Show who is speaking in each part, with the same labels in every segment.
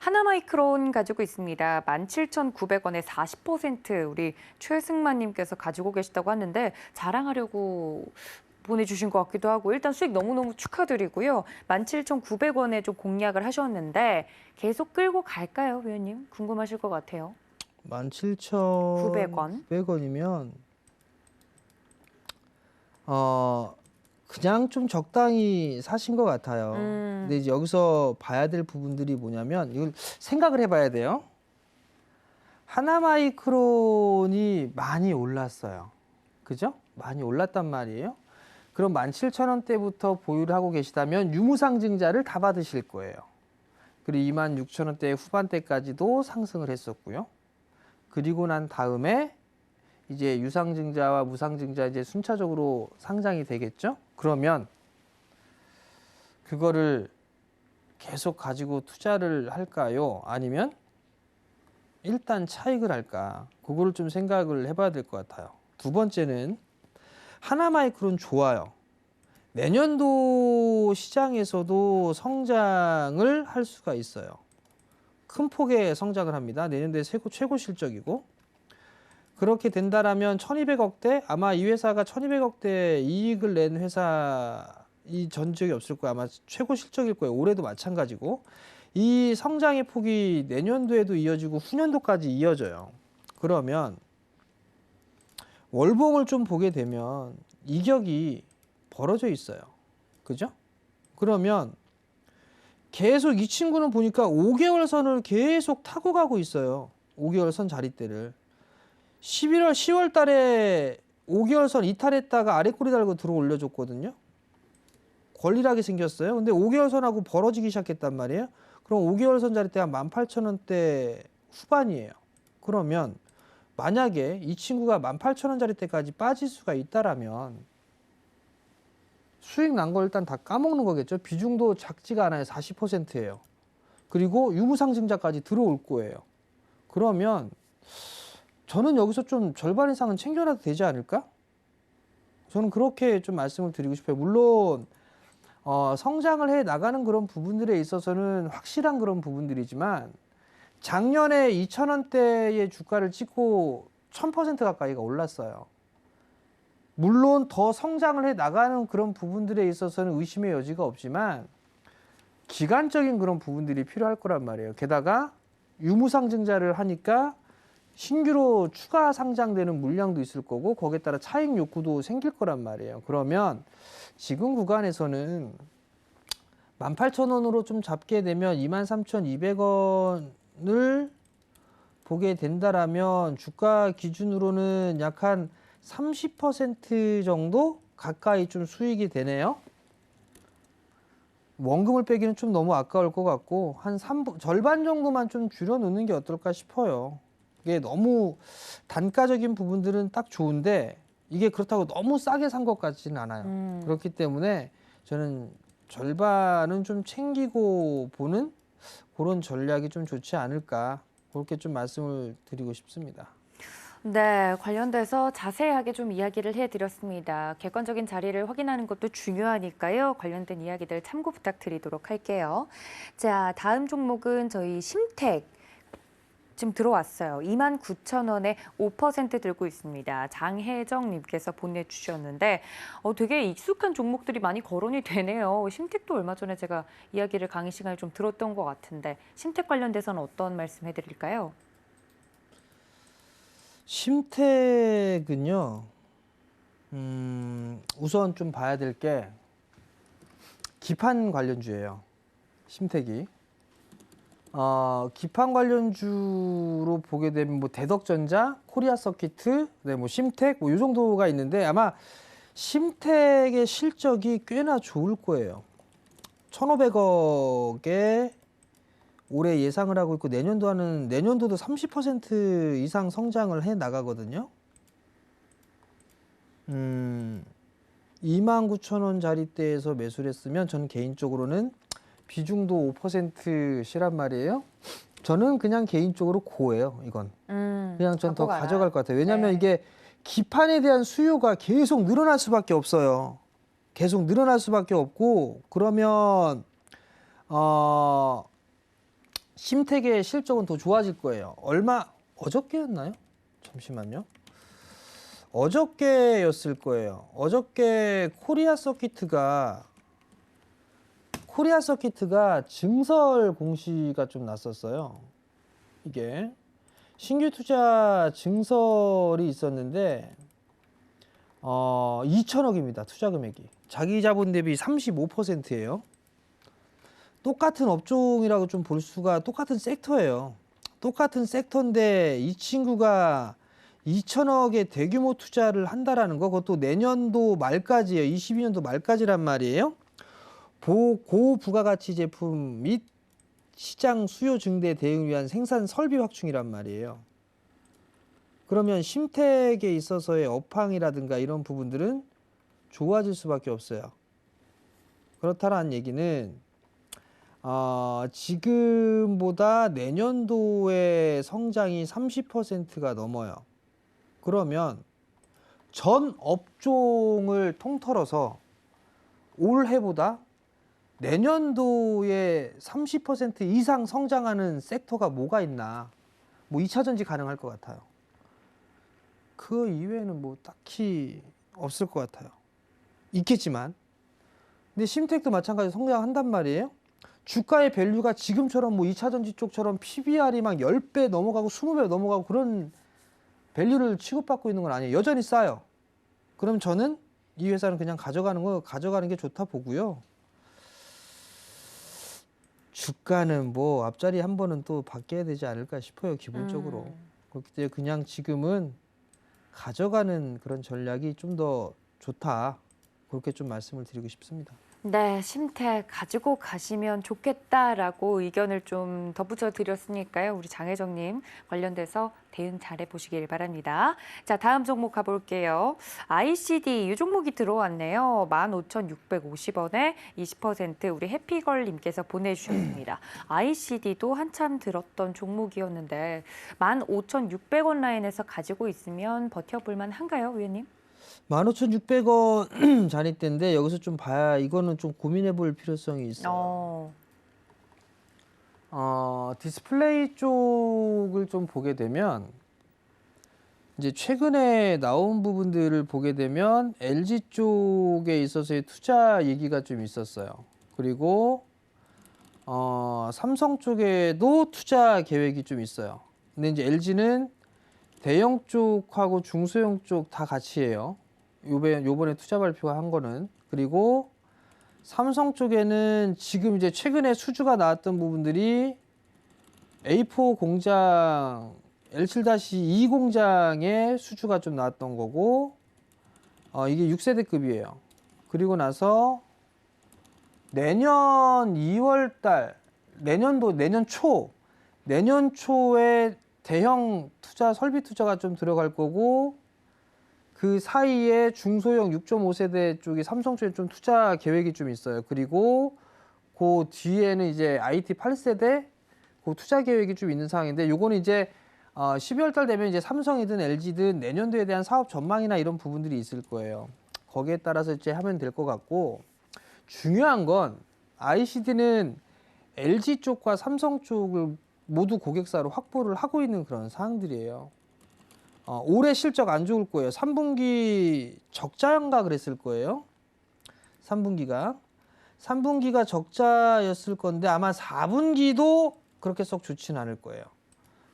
Speaker 1: 하나마이크론 가지고 있습니다. 17,900원에 40% 우리 최승만님께서 가지고 계시다고 하는데 자랑하려고 보내주신 것 같기도 하고 일단 수익 너무너무 축하드리고요. 17,900원에 좀 공략을 하셨는데 계속 끌고 갈까요, 위원님? 궁금하실 것 같아요.
Speaker 2: 17,900원이면 그냥 좀 적당히 사신 것 같아요. 근데 이제 여기서 봐야 될 부분들이 뭐냐면 이걸 생각을 해봐야 돼요. 하나마이크론이 많이 올랐어요. 그죠? 많이 올랐단 말이에요. 그럼 17,000원대부터 보유를 하고 계시다면 유무상증자를 다 받으실 거예요. 그리고 26,000원대 후반대까지도 상승을 했었고요. 그리고 난 다음에 이제 유상증자와 무상증자 이제 순차적으로 상장이 되겠죠? 그러면 그거를 계속 가지고 투자를 할까요? 아니면 일단 차익을 할까? 그거를 좀 생각을 해봐야 될 것 같아요. 두 번째는 하나마이크론 좋아요. 내년도 시장에서도 성장을 할 수가 있어요. 큰 폭의 성장을 합니다. 내년도에 최고 실적이고 그렇게 된다라면 1,200억대 아마 이 회사가 1,200억대 이익을 낸 회사 이 전 적이 없을 거예요. 아마 최고 실적일 거예요. 올해도 마찬가지고 이 성장의 폭이 내년도에도 이어지고 후년도까지 이어져요. 그러면 월봉을 좀 보게 되면 이격이 벌어져 있어요. 그죠? 그러면 계속 이 친구는 보니까 5개월 선을 계속 타고 가고 있어요. 5개월 선 자리대를. 10월 달에 5개월 선 이탈했다가 아래 꼬리 달고 들어 올려줬거든요. 권리락이 생겼어요. 근데 5개월 선하고 벌어지기 시작했단 말이에요. 그럼 5개월 선 자리대가 18,000원대 후반이에요. 그러면 만약에 이 친구가 18,000원 자리대까지 빠질 수가 있다라면 수익 난 거 일단 다 까먹는 거겠죠. 비중도 작지가 않아요. 40%예요. 그리고 유무상증자까지 들어올 거예요. 그러면 저는 여기서 좀 절반 이상은 챙겨놔도 되지 않을까? 저는 그렇게 좀 말씀을 드리고 싶어요. 물론 성장을 해 나가는 그런 부분들에 있어서는 확실한 그런 부분들이지만 작년에 2,000원대의 주가를 찍고 1,000% 가까이가 올랐어요. 물론 더 성장을 해 나가는 그런 부분들에 있어서는 의심의 여지가 없지만 기간적인 그런 부분들이 필요할 거란 말이에요. 게다가 유무상증자를 하니까 신규로 추가 상장되는 물량도 있을 거고 거기에 따라 차익 욕구도 생길 거란 말이에요. 그러면 지금 구간에서는 18,000원으로 좀 잡게 되면 23,200원을 보게 된다라면 주가 기준으로는 약 한 30% 정도 가까이 좀 수익이 되네요. 원금을 빼기는 좀 너무 아까울 것 같고 한 절반 정도만 좀 줄여놓는 게 어떨까 싶어요. 이게 너무 단가적인 부분들은 딱 좋은데 이게 그렇다고 너무 싸게 산 것 같지는 않아요. 그렇기 때문에 저는 절반은 좀 챙기고 보는 그런 전략이 좀 좋지 않을까 그렇게 좀 말씀을 드리고 싶습니다.
Speaker 1: 네, 관련돼서 자세하게 좀 이야기를 해드렸습니다. 객관적인 자리를 확인하는 것도 중요하니까요. 관련된 이야기들 참고 부탁드리도록 할게요. 자, 다음 종목은 저희 심택. 지금 들어왔어요. 29,000원에 5% 들고 있습니다. 장혜정님께서 보내주셨는데 되게 익숙한 종목들이 많이 거론이 되네요. 심택도 얼마 전에 제가 이야기를 강의 시간에 좀 들었던 것 같은데 심택 관련돼서는 어떤 말씀 해드릴까요?
Speaker 2: 심택은요, 우선 좀 봐야 될 게 기판 관련주예요. 심택이. 기판 관련주로 보게 되면 뭐 대덕전자, 코리아 서키트, 네, 뭐 심택, 뭐 이 정도가 있는데 아마 심택의 실적이 꽤나 좋을 거예요. 1,500억에 올해 예상을 하고 있고 내년도도 30% 이상 성장을 해 나가거든요. 29,000원 자리대에서 매수를 했으면 저는 개인적으로는 비중도 5%시란 말이에요. 저는 그냥 개인적으로 고예요, 이건. 그냥 전 더 가져갈 것 같아요. 왜냐하면
Speaker 1: 네.
Speaker 2: 이게 기판에 대한 수요가 계속 늘어날 수밖에 없어요. 계속 늘어날 수밖에 없고 그러면 심택의 실적은 더 좋아질 거예요. 어저께였나요? 잠시만요. 어저께였을 거예요. 어저께 코리아 서키트가 증설 공시가 좀 났었어요. 이게 신규 투자 증설이 있었는데 2천억입니다. 투자 금액이. 자기 자본 대비 35%예요. 똑같은 업종이라고 좀 볼 수가 똑같은 섹터예요. 똑같은 섹터인데 이 친구가 2천억의 대규모 투자를 한다라는 거, 그것도 내년도 말까지예요. 22년도 말까지란 말이에요. 고부가가치 제품 및 시장 수요 증대 대응을 위한 생산 설비 확충이란 말이에요. 그러면 심택에 있어서의 업황이라든가 이런 부분들은 좋아질 수밖에 없어요. 그렇다는 얘기는 지금보다 내년도의 성장이 30%가 넘어요. 그러면 전 업종을 통틀어서 올해보다 내년도에 30% 이상 성장하는 섹터가 뭐가 있나? 뭐 2차 전지 가능할 것 같아요. 그 이외에는 뭐 딱히 없을 것 같아요. 있겠지만. 근데 심택도 마찬가지로 성장한단 말이에요. 주가의 밸류가 지금처럼 뭐 2차 전지 쪽처럼 PBR이 막 10배 넘어가고 20배 넘어가고 그런 밸류를 취급받고 있는 건 아니에요. 여전히 싸요. 그럼 저는 이 회사는 그냥 가져가는 게 좋다 보고요. 주가는 뭐 앞자리 한 번은 또 바뀌어야 되지 않을까 싶어요. 기본적으로. 그렇기 때문에 그냥 지금은 가져가는 그런 전략이 좀 더 좋다. 그렇게 좀 말씀을 드리고 싶습니다.
Speaker 1: 네, 심택 가지고 가시면 좋겠다라고 의견을 좀 덧붙여 드렸으니까요. 우리 장혜정님 관련돼서 대응 잘해 보시길 바랍니다. 자, 다음 종목 가볼게요. ICD 이 종목이 들어왔네요. 15,650원에 20% 우리 해피걸님께서 보내주셨습니다. ICD도 한참 들었던 종목이었는데 15,600원 라인에서 가지고 있으면 버텨볼만 한가요, 위원님?
Speaker 2: 15,600원 잔액대인데 여기서 좀 봐야 이거는 좀 고민해 볼 필요성이 있어요. 디스플레이 쪽을 좀 보게 되면 이제 최근에 나온 부분들을 보게 되면 LG 쪽에 있어서의 투자 얘기가 좀 있었어요. 그리고 삼성 쪽에도 투자 계획이 좀 있어요. 근데 이제 LG는 대형 쪽하고 중소형 쪽 다 같이 해요. 요번에 투자 발표한 거는. 그리고 삼성 쪽에는 지금 이제 최근에 수주가 나왔던 부분들이 A4 공장 L7-2 공장의 수주가 좀 나왔던 거고, 이게 6세대급이에요. 그리고 나서 내년 2월 달, 내년 초에 대형 투자, 설비 투자가 좀 들어갈 거고, 그 사이에 중소형 6.5세대 쪽이 삼성 쪽에 좀 투자 계획이 좀 있어요. 그리고 그 뒤에는 이제 IT 8세대 그 투자 계획이 좀 있는 상황인데, 요거는 이제 12월 달 되면 이제 삼성이든 LG든 내년도에 대한 사업 전망이나 이런 부분들이 있을 거예요. 거기에 따라서 이제 하면 될 것 같고, 중요한 건 ICD는 LG 쪽과 삼성 쪽을 모두 고객사로 확보를 하고 있는 그런 사항들이에요. 올해 실적 안 좋을 거예요. 3분기 적자인가 그랬을 거예요. 3분기가 적자였을 건데 아마 4분기도 그렇게 썩 좋지는 않을 거예요.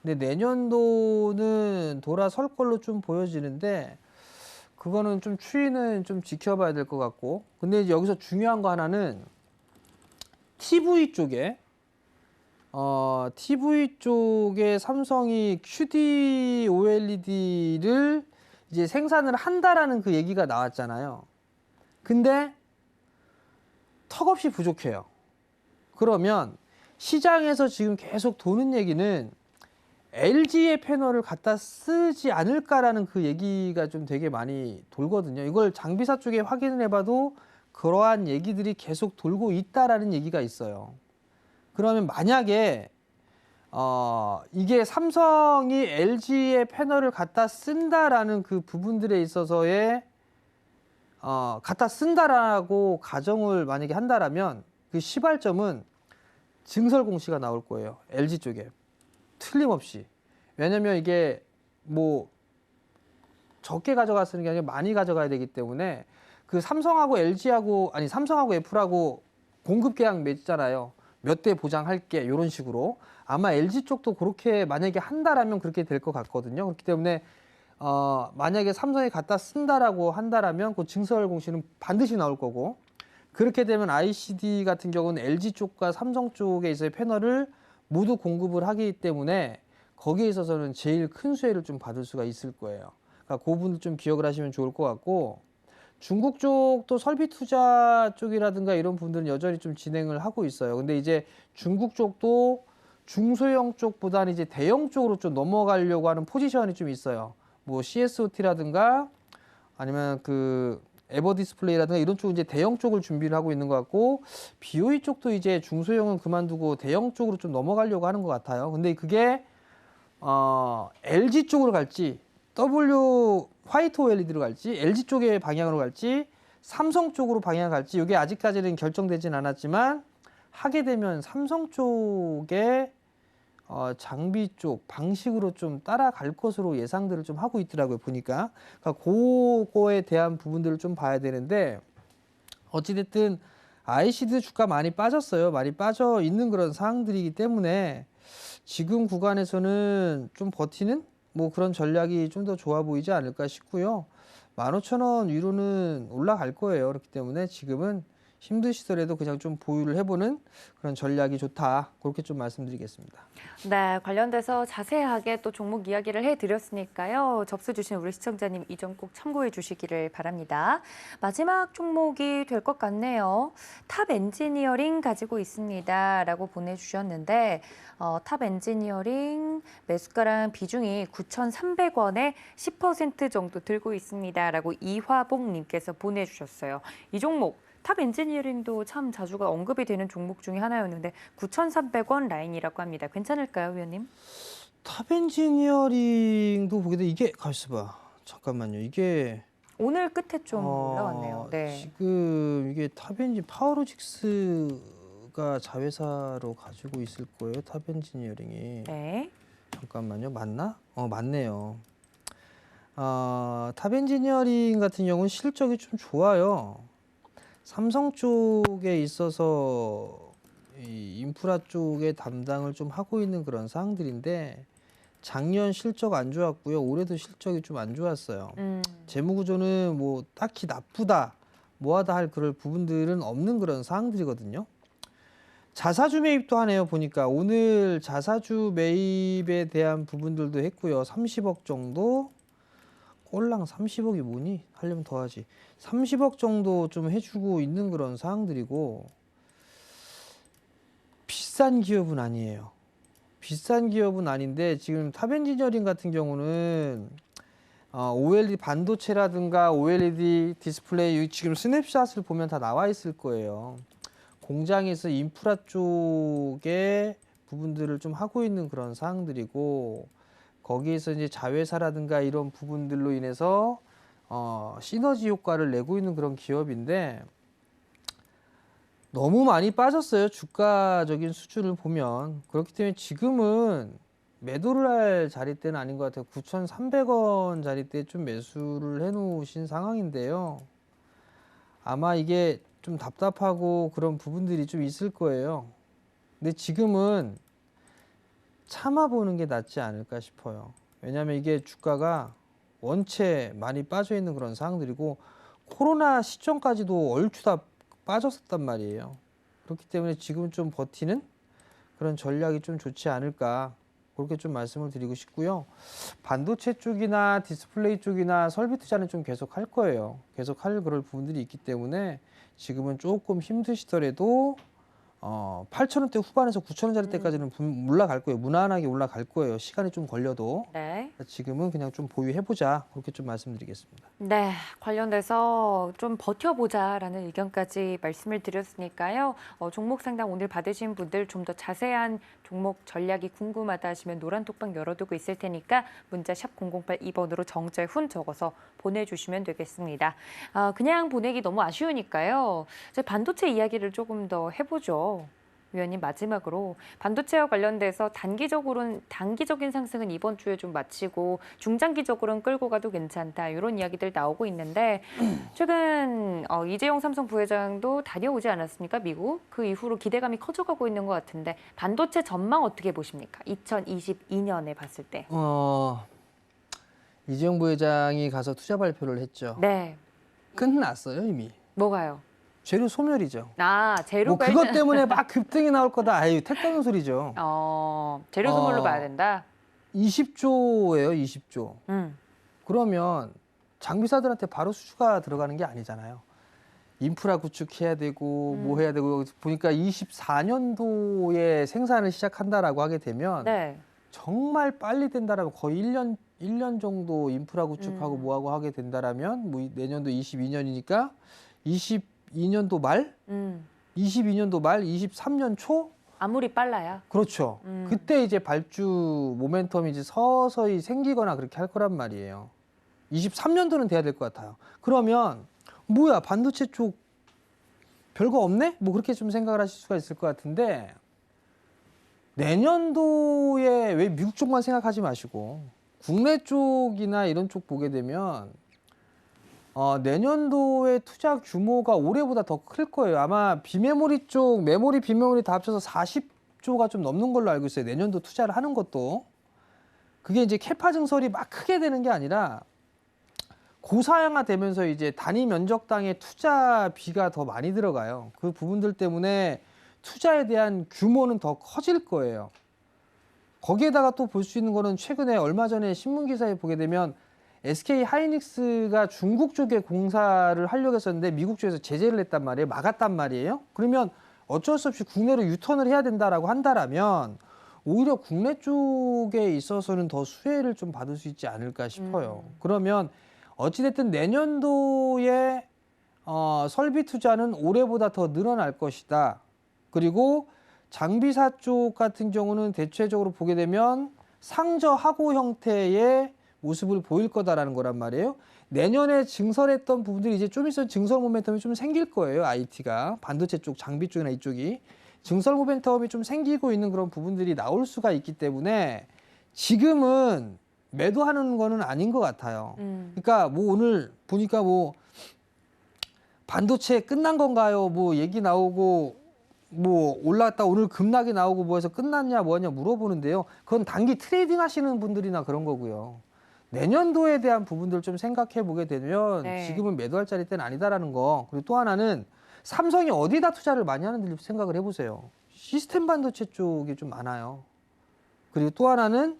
Speaker 2: 근데 내년도는 돌아설 걸로 좀 보여지는데 그거는 좀 추이는 좀 지켜봐야 될 것 같고, 근데 이제 여기서 중요한 거 하나는 TV 쪽에 삼성이 QD OLED를 이제 생산을 한다라는 그 얘기가 나왔잖아요. 근데 턱없이 부족해요. 그러면 시장에서 지금 계속 도는 얘기는 LG의 패널을 갖다 쓰지 않을까라는 그 얘기가 좀 되게 많이 돌거든요. 이걸 장비사 쪽에 확인을 해봐도 그러한 얘기들이 계속 돌고 있다라는 얘기가 있어요. 그러면 만약에 이게 삼성이 LG의 패널을 갖다 쓴다라는 그 부분들에 있어서의 갖다 쓴다라고 가정을 만약에 한다라면 그 시발점은 증설 공시가 나올 거예요. LG 쪽에. 틀림없이. 왜냐면 이게 뭐 적게 가져갔는 게 아니라 많이 가져가야 되기 때문에 그 삼성하고 LG하고 아니 삼성하고 애플하고 공급 계약 맺잖아요. 몇 대 보장할게 이런 식으로 아마 LG 쪽도 그렇게 만약에 한다라면 그렇게 될 것 같거든요. 그렇기 때문에 만약에 삼성이 갖다 쓴다라고 한다라면 그 증설 공시는 반드시 나올 거고 그렇게 되면 ICD 같은 경우는 LG 쪽과 삼성 쪽에 있어의 패널을 모두 공급을 하기 때문에 거기에 있어서는 제일 큰 수혜를 좀 받을 수가 있을 거예요. 그러니까 그 부분을 좀 기억을 하시면 좋을 것 같고 중국 쪽도 설비 투자 쪽이라든가 이런 부분들은 여전히 좀 진행을 하고 있어요. 근데 이제 중국 쪽도 중소형 쪽보다는 이제 대형 쪽으로 좀 넘어가려고 하는 포지션이 좀 있어요. 뭐 CSOT라든가 아니면 그 에버 디스플레이라든가 이런 쪽 이제 대형 쪽을 준비를 하고 있는 것 같고 BOE 쪽도 이제 중소형은 그만두고 대형 쪽으로 좀 넘어가려고 하는 것 같아요. 근데 그게 LG 쪽으로 갈지 W 화이트 OLED로 갈지 LG 쪽의 방향으로 갈지 삼성 쪽으로 방향을 갈지 이게 아직까지는 결정되진 않았지만 하게 되면 삼성 쪽에 장비 쪽 방식으로 좀 따라갈 것으로 예상들을 좀 하고 있더라고요 보니까. 그러니까 그거에 대한 부분들을 좀 봐야 되는데 어찌됐든 ICD 주가 많이 빠졌어요. 많이 빠져 있는 그런 상황들이기 때문에 지금 구간에서는 좀 버티는 뭐 그런 전략이 좀 더 좋아 보이지 않을까 싶고요. 15,000원 위로는 올라갈 거예요. 그렇기 때문에 지금은 힘드시더라도 그냥 좀 보유를 해보는 그런 전략이 좋다. 그렇게 좀 말씀드리겠습니다.
Speaker 1: 네, 관련돼서 자세하게 또 종목 이야기를 해드렸으니까요. 접수 주신 우리 시청자님 이 점 꼭 참고해 주시기를 바랍니다. 마지막 종목이 될 것 같네요. 탑 엔지니어링 가지고 있습니다. 라고 보내주셨는데 탑 엔지니어링 매수가랑 비중이 9,300원에 10% 정도 들고 있습니다. 라고 이화봉님께서 보내주셨어요. 이 종목 탑 엔지니어링도 참 자주가 언급이 되는 종목 중에 하나였는데 9,300원 라인이라고 합니다. 괜찮을까요, 위원님?
Speaker 2: 탑 엔지니어링도 보게 돼 이게 가만있어 봐. 잠깐만요. 이게
Speaker 1: 오늘 끝에 좀 올라왔네요. 네.
Speaker 2: 지금 이게 탑 엔진 파워로직스가 자회사로 가지고 있을 거예요. 탑 엔지니어링이.
Speaker 1: 네.
Speaker 2: 잠깐만요. 맞나? 맞네요. 탑 엔지니어링 같은 경우는 실적이 좀 좋아요. 삼성 쪽에 있어서 이 인프라 쪽에 담당을 좀 하고 있는 그런 사항들인데 작년 실적 안 좋았고요. 올해도 실적이 좀 안 좋았어요. 재무 구조는 뭐 딱히 나쁘다, 뭐하다 할 그럴 부분들은 없는 그런 사항들이거든요. 자사주 매입도 하네요. 보니까 오늘 자사주 매입에 대한 부분들도 했고요. 30억 정도. 꼴랑 30억이 뭐니? 하려면 더 하지. 30억 정도 좀 해주고 있는 그런 상황들이고 비싼 기업은 아니에요. 비싼 기업은 아닌데 지금 탑엔지니어링 같은 경우는 OLED 반도체라든가 OLED 디스플레이 지금 스냅샷을 보면 다 나와 있을 거예요. 공장에서 인프라 쪽에 부분들을 좀 하고 있는 그런 사항들이고 거기에서 이제 자회사라든가 이런 부분들로 인해서 시너지 효과를 내고 있는 그런 기업인데 너무 많이 빠졌어요. 주가적인 수준을 보면. 그렇기 때문에 지금은 매도를 할 자리대는 아닌 것 같아요. 9,300원 자리대에 좀 매수를 해놓으신 상황인데요. 아마 이게 좀 답답하고 그런 부분들이 좀 있을 거예요. 근데 지금은 참아보는 게 낫지 않을까 싶어요. 왜냐하면 이게 주가가 원체 많이 빠져 있는 그런 상황들이고 코로나 시점까지도 얼추 다 빠졌었단 말이에요. 그렇기 때문에 지금 좀 버티는 그런 전략이 좀 좋지 않을까 그렇게 좀 말씀을 드리고 싶고요. 반도체 쪽이나 디스플레이 쪽이나 설비 투자는 좀 계속 할 거예요. 계속 할 그럴 부분들이 있기 때문에 지금은 조금 힘드시더라도 8,000원대 후반에서 9,000원짜리 때까지는 올라갈 거예요. 무난하게 올라갈 거예요. 시간이 좀 걸려도.
Speaker 1: 네.
Speaker 2: 지금은 그냥 좀 보유해보자. 그렇게 좀 말씀드리겠습니다.
Speaker 1: 네, 관련돼서 좀 버텨보자라는 의견까지 말씀을 드렸으니까요. 종목 상담 오늘 받으신 분들 좀 더 자세한 종목 전략이 궁금하다 하시면 노란 톡방 열어두고 있을 테니까 문자 샵 0082번으로 정재훈 적어서 보내주시면 되겠습니다. 그냥 보내기 너무 아쉬우니까요. 이제 반도체 이야기를 조금 더 해보죠. 위원님 마지막으로 반도체와 관련돼서 단기적인 상승은 이번 주에 좀 마치고 중장기적으로는 끌고 가도 괜찮다 이런 이야기들 나오고 있는데 최근 이재용 삼성 부회장도 다녀오지 않았습니까 미국? 그 이후로 기대감이 커져가고 있는 것 같은데 반도체 전망 어떻게 보십니까? 2022년에 봤을 때.
Speaker 2: 이재용 부회장이 가서 투자 발표를 했죠.
Speaker 1: 네.
Speaker 2: 끝났어요 이미.
Speaker 1: 뭐가요?
Speaker 2: 재료 소멸이죠.
Speaker 1: 재료가
Speaker 2: 뭐 그것 때문에 막 급등이 나올 거다. 아유, 택도는 소리죠.
Speaker 1: 재료 소멸로 봐야 된다.
Speaker 2: 20조예요, 20조.
Speaker 1: 음.
Speaker 2: 그러면 장비사들한테 바로 수주가 들어가는 게 아니잖아요. 인프라 구축해야 되고 뭐 해야 되고 보니까 24년도에 생산을 시작한다라고 하게 되면
Speaker 1: 네.
Speaker 2: 정말 빨리 된다라면 거의 1년 정도 인프라 구축하고 뭐하고 하게 된다라면 뭐 내년도 22년이니까 22년도 말, 22년도 말, 23년 초
Speaker 1: 아무리 빨라야.
Speaker 2: 그렇죠. 그때 이제 발주 모멘텀이 이제 서서히 생기거나 그렇게 할 거란 말이에요. 23년도는 돼야 될 것 같아요. 그러면 뭐야 반도체 쪽 별거 없네? 뭐 그렇게 좀 생각을 하실 수가 있을 것 같은데 내년도에 왜 미국 쪽만 생각하지 마시고 국내 쪽이나 이런 쪽 보게 되면 내년도의 투자 규모가 올해보다 더 클 거예요. 아마 비메모리 쪽, 메모리, 비메모리 다 합쳐서 40조가 좀 넘는 걸로 알고 있어요. 내년도 투자를 하는 것도. 그게 이제 캐파 증설이 막 크게 되는 게 아니라 고사양화 되면서 이제 단위 면적당의 투자비가 더 많이 들어가요. 그 부분들 때문에 투자에 대한 규모는 더 커질 거예요. 거기에다가 또 볼 수 있는 거는 최근에 얼마 전에 신문 기사에 보게 되면 SK 하이닉스가 중국 쪽에 공사를 하려고 했었는데 미국 쪽에서 제재를 했단 말이에요. 막았단 말이에요. 그러면 어쩔 수 없이 국내로 유턴을 해야 된다라고 한다라면 오히려 국내 쪽에 있어서는 더 수혜를 좀 받을 수 있지 않을까 싶어요. 그러면 어찌됐든 내년도에 설비 투자는 올해보다 더 늘어날 것이다. 그리고 장비사 쪽 같은 경우는 대체적으로 보게 되면 상저하고 형태의 모습을 보일 거다라는 거란 말이에요. 내년에 증설했던 부분들이 이제 좀 있으면 증설 모멘텀이 좀 생길 거예요. IT가 반도체 쪽, 장비 쪽이나 이쪽이 증설 모멘텀이 좀 생기고 있는 그런 부분들이 나올 수가 있기 때문에 지금은 매도하는 거는 아닌 것 같아요. 그러니까 뭐 오늘 보니까 뭐 반도체 끝난 건가요? 뭐 얘기 나오고 뭐 올랐다 오늘 급락이 나오고 뭐 해서 끝났냐 뭐냐 물어보는데요. 그건 단기 트레이딩 하시는 분들이나 그런 거고요. 내년도에 대한 부분들 좀 생각해 보게 되면
Speaker 1: 네.
Speaker 2: 지금은 매도할 자리 때는 아니다라는 거. 그리고 또 하나는 삼성이 어디다 투자를 많이 하는지 생각을 해보세요. 시스템 반도체 쪽이 좀 많아요. 그리고 또 하나는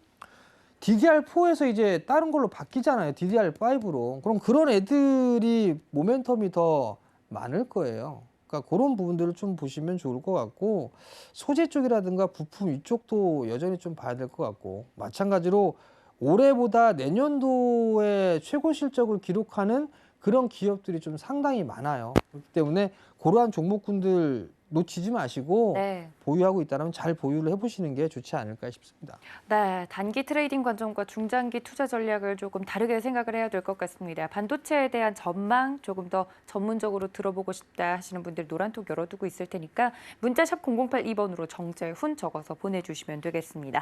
Speaker 2: DDR4에서 이제 다른 걸로 바뀌잖아요. DDR5로. 그럼 그런 애들이 모멘텀이 더 많을 거예요. 그러니까 그런 부분들을 좀 보시면 좋을 것 같고 소재 쪽이라든가 부품 이쪽도 여전히 좀 봐야 될 것 같고 마찬가지로 올해보다 내년도에 최고 실적을 기록하는 그런 기업들이 좀 상당히 많아요. 그렇기 때문에 그러한 종목군들 놓치지 마시고
Speaker 1: 네.
Speaker 2: 보유하고 있다면 잘 보유를 해보시는 게 좋지 않을까 싶습니다.
Speaker 1: 네, 단기 트레이딩 관점과 중장기 투자 전략을 조금 다르게 생각을 해야 될 것 같습니다. 반도체에 대한 전망 조금 더 전문적으로 들어보고 싶다 하시는 분들 노란톡 열어두고 있을 테니까 문자샵 0082번으로 정제훈 적어서 보내주시면 되겠습니다.